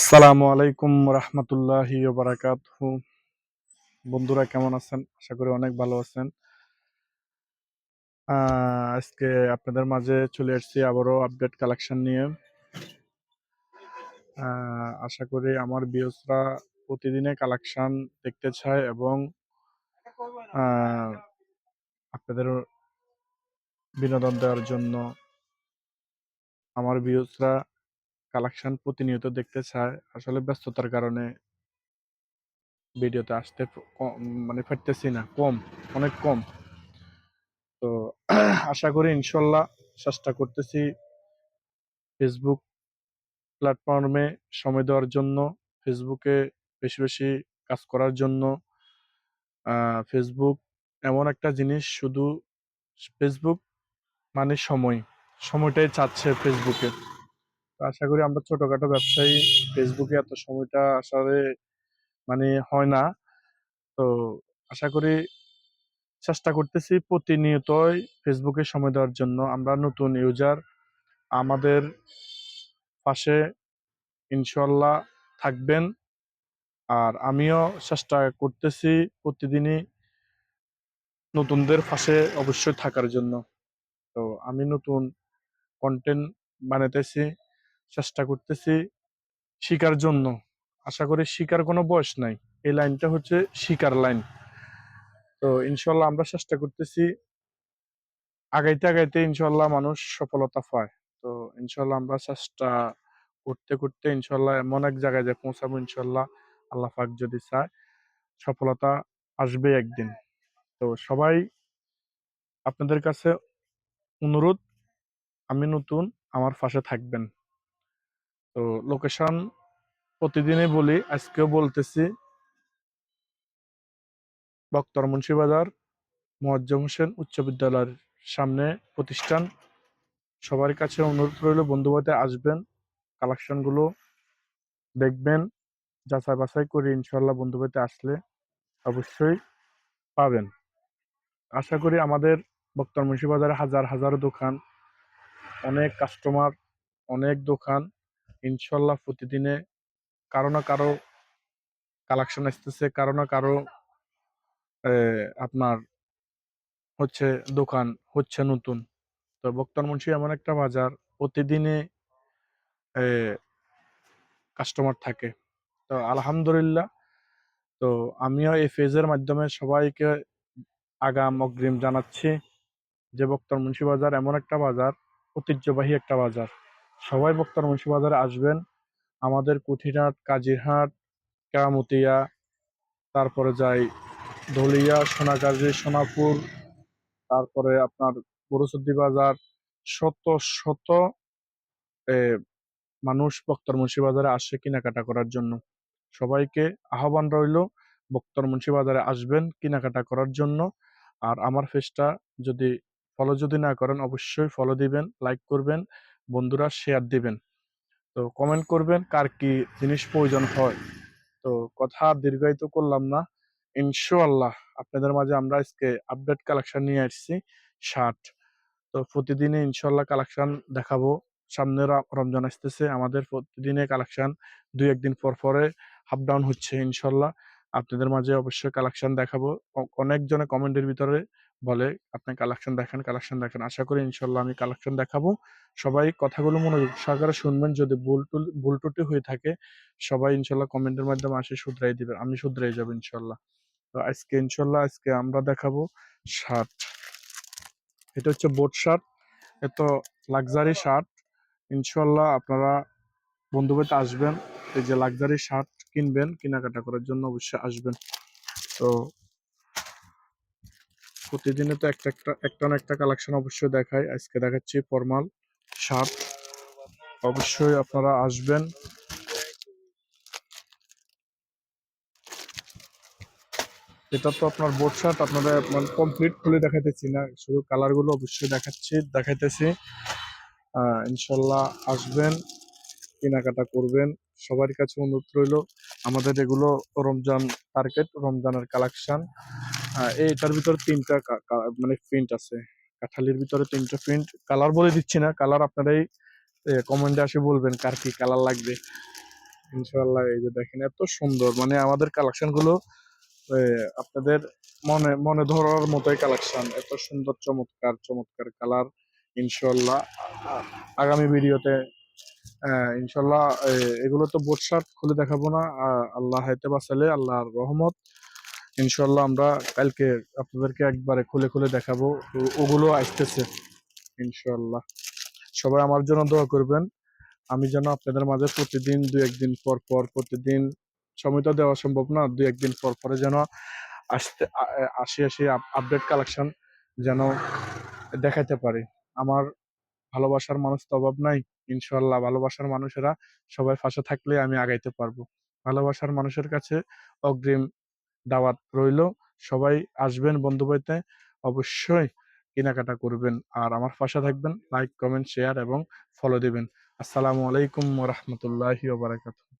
আসসালামু আলাইকুম রহমতুল্লাহি ওয়া বারাকাতুহু। বন্ধুরা কেমন আছেন? আশা করি অনেক ভালো আছেন। আজকে আপনাদের মাঝে চলে এসেছি আবারও আপডেট কালেকশন নিয়ে। আশা করি আমার ভিউয়ার্সরা প্রতিদিনে কালেকশন দেখতে চায় এবং আহ, আপনাদের বিনোদন দেওয়ার জন্য আমার ভিউয়ার্সরা কালেকশন প্রতিনিয়ত দেখতে চায়। আসলে ব্যস্ততার কারণে ভিডিওতে আসতে মানে পারতেছি না, অনেক কম। তো আশা করি ইনশাল্লাহ চেষ্টা করতেছি ফেসবুক প্ল্যাটফর্মে সময় দেওয়ার জন্য, ফেসবুকে বেশি বেশি কাজ করার জন্য। ফেসবুক এমন একটা জিনিস, শুধু ফেসবুক মানে সময়টাই চাচ্ছে ফেসবুকে। তো আশা করি আমরা ছোটখাটো ব্যবসায়ী, ফেসবুকে এত সময়টা আসলে মানে হয় না। তো আশা করি চেষ্টা করতেছি প্রতিনিয়তই ফেসবুকে সময় দেওয়ার জন্য। আমরা নতুন ইউজার, আমাদের পাশে ইনশাল্লাহ থাকবেন। আর আমিও চেষ্টা করতেছি প্রতিদিনই নতুনদের পাশে অবশ্যই থাকার জন্য। তো আমি নতুন কন্টেন্ট বানাইতেছি, চেষ্টা করতেছি শিকার জন্য। আশা করি শিকার কোনো বয়স নাই, এই লাইনটা হচ্ছে শিকার লাইন। তো ইনশাল্লাহ আমরা চেষ্টা করতেছি, আগাইতে আগাইতে ইনশাল্লাহ মানুষ সফলতা পায়। তো ইনশাল্লাহ আমরা চেষ্টা করতে করতে ইনশাল্লাহ এমন এক জায়গায় যে পৌঁছাবো ইনশাল্লাহ, আল্লাহ পাক যদি চায় সফলতা আসবে একদিন। তো সবাই, আপনাদের কাছে অনুরোধ, আমি নতুন, আমার পাশে থাকবেন। তো লোকেশন প্রতিদিনই বলি, আজকেও বলতেছি, বক্তর মুন্সিবাজার মোয়াজ্জেম হোসেন উচ্চ বিদ্যালয়ের সামনে প্রতিষ্ঠান। সবার কাছে অনুরোধ রইল, বন্ধুবান্ধব আসবেন, কালেকশনগুলো দেখবেন, যাচাই বাছাই করে ইনশাল্লাহ বন্ধুবান্ধব আসলে অবশ্যই পাবেন। আশা করি আমাদের বক্তর মুন্সিবাজারে হাজার হাজার দোকান, অনেক কাস্টমার, অনেক দোকান। ইনশাল্লাহ প্রতিদিনে কারো না কারো কালেকশন আসতেছে, কারো না কারো আপনার হচ্ছে দোকান হচ্ছে নতুন। তো বক্তর মুন্সি এমন একটা বাজার, প্রতিদিনে কাস্টমার থাকে। তো আলহামদুলিল্লাহ। তো আমিও এই ফেজের মাধ্যমে সবাইকে আগাম অগ্রিম জানাচ্ছি যে বক্তর মুন্সি বাজার এমন একটা বাজার, ঐতিহ্যবাহী একটা বাজার। সবাই বক্তর মুন্সি বাজারে আসবেন। আমাদের কুঠিরহাট, কাজিরহাট, কেরামতিয়া, তারপরে যাই ধলিয়া, সোনাগাজী, সোনাপুর, তারপরে আপনার বড়সুদ্দি বাজার, শত শত এ, মানুষ বক্তর মুন্সি বাজারে আসে কেনাকাটা করার জন্য। সবাইকে আহ্বান রইল, বক্তর মুন্সি বাজারে আসবেন কেনাকাটা করার জন্য। আর আমার পেজটা যদি ফলো যদি না করেন, অবশ্যই ফলো দিবেন, লাইক করবেন, বন্ধুরা শেয়ার দিবেন। তো কমেন্ট করবেন কার কি জিনিস প্রয়োজন হয়। তো কথা আর দীর্ঘায়িত করলাম না। ইনশাআল্লাহ আপনাদের মাঝে আমরা আজকে আপডেট কালেকশন নিয়ে আসছি, শার্ট। তো প্রতিদিনে ইনশাল্লাহ কালেকশন দেখাবো। সামনে রমজান আসতেছে, আমাদের প্রতিদিনে কালেকশন দুই একদিন পর পরে আপ ডাউন হচ্ছে ইনশাল্লাহ। আপনাদের মাঝে অবশ্যই কালেকশন দেখাবো। অনেকজনে কমেন্টের ভিতরে বলে আপনি কালেকশন দেখেন, কালেকশন দেখেন। আশা করি ইনশাল্লাহ আমি কালেকশন দেখাবো। সবাই কথাগুলো মনোযোগ সহকারে শুনবেন। যদি ভুল ত্রুটি হয়ে থাকে, সবাই ইনশাল্লাহ কমেন্টের মাধ্যমে আসে শুধরাই দিবেন, আমি শুধরাই যাবো ইনশাল্লাহ। তো আজকে ইনশাল্লাহ আজকে আমরা দেখাবো শার্ট। এটা হচ্ছে বোট শার্ট, এত লাক্সারি শার্ট। ইনশাল্লাহ আপনারা বন্ধুবান্ধব আসবেন, এই যে লাক্সারি শার্ট কিনবেন, কেনাকাটা করার জন্য অবশ্যই আসবেন। তো প্রতিদিনে তো একটা না একটা কালেকশন অবশ্যই দেখাই। আজকে দেখাচ্ছি ফর্মাল শার্ট, অবশ্যই আপনারা আসবেন। এটা তো আপনার বোট শার্ট, আপনারা মানে কমপ্লিট খুলে দেখাইতেছি না, শুধু কালার গুলো অবশ্যই দেখাইতেছি। ইনশাল্লাহ আসবেন, কেনাকাটা করবেন। সবার কাছে অনুরোধ রইল, আমাদের এগুলো রমজান টার্গেট, রমজানের কালেকশন। এইটার ভিতরে তিনটা মানে প্রিন্ট আছে, কাঠালির ভিতরে তিনটা প্রিন্ট। কালার বলে দিচ্ছি না, কালার আপনারাই কমেন্টে আসে বলবেন কার কি কালার লাগবে। ইনশাআল্লাহ এই যে দেখেন এত সুন্দর, মানে আমাদের কালেকশন গুলো আপনাদের মনে মনে ধরার মতোই কালেকশন, এত সুন্দর চমৎকার চমৎকার কালার। ইনশাআল্লাহ আগামী ভিডিওতে ইনশাআল্লাহ এগুলো তো বোট শার্ট খুলে দেখাবো না, আল্লাহ হাইতে বাঁচালে আল্লাহর রহমত ইনশাআল্লাহ আমরা কালকে আপনাদেরকে একবারে খুলে খুলে দেখাবো। তো ওগুলো আসতেছে ইনশাআল্লাহ। সবাই আমার জন্য দোয়া করবেন, আমি যেন আপনাদের মাঝে প্রতিদিন দু একদিন পর পর, প্রতিদিন সময় তো দেওয়া সম্ভব না, দু একদিন পর পরে যেন আসতে আসি আসি আপডেট কালেকশন যেন দেখাতে পারি। আমার ভালোবাসার মানুষ তো অভাব নাই। ইনশাআল্লাহ ভালোবাসার মানুষেরা সবাই পাশে থাকলে আমি আগাইতে পারবো। ভালোবাসার মানুষের কাছে অগ্রিম দাওয়াত রইলো। সবাই আসবেন বন্ধুবাড়িতে, অবশ্যই কেনাকাটা করবেন আর আমার পাশে থাকবেন। লাইক, কমেন্ট, শেয়ার এবং ফলো দিবেন। আসসালামু আলাইকুম ওয়া রাহমাতুল্লাহি ওয়া বারাকাতুহু।